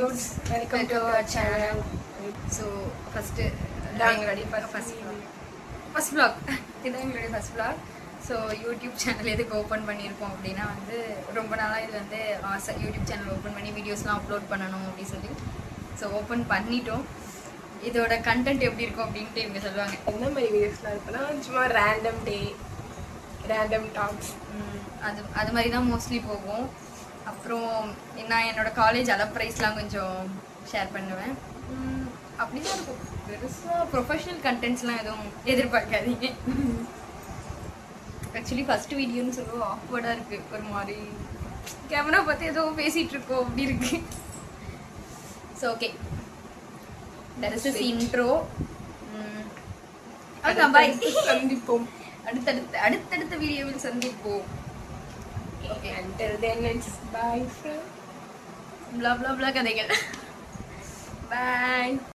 dudes, welcome to our channel. So first vlog இதான் எங்களுடைய first vlog. So YouTube channel எதுக்கு open பண்ணியிருக்கோம் அப்படின்னா வந்து ரொம்ப நாளாக இது வந்து ஆசை யூடியூப் சேனல் ஓப்பன் பண்ணி வீடியோஸ்லாம் அப்லோட் பண்ணணும் அப்படின்னு சொல்லி ஸோ ஓப்பன் பண்ணிட்டோம். இதோட கண்டென்ட் எப்படி இருக்கும் அப்படின்ட்டு இவங்க சொல்லுவாங்க. என்ன மாதிரி வீடியோஸ்லாம் இருக்குன்னா சும்மா ரேண்டம் டே ரேண்டம் டாக்ஸ் அது மாதிரி தான் மோஸ்ட்லி போகும். அப்புறம் நான் என்னோட காலேஜ் அலப்ரைஸ்லாம் கொஞ்சம் ஷேர் பண்ணுவேன். அப்படி தான் இருக்கும். பெருசாக ப்ரொஃபஷனல் கண்டென்ட்ஸ்லாம் எதுவும் எதிர்பார்க்காதீங்க. ஆக்சுவலி ஃபர்ஸ்ட் வீடியோன்னு சொல்லுவோம் ஆக்வர்டாக இருக்குது. ஒரு மாதிரி கேமரா பார்த்து ஏதோ பேசிகிட்டு இருக்கோம் அப்படி இருக்கு. So okay, that is this intro. Bye, சந்திப்போம். அடுத்தடுத்த வீடியோவில் சந்திப்போம். Okay, until then it's bye from blah blah blah கதைகள். Bye.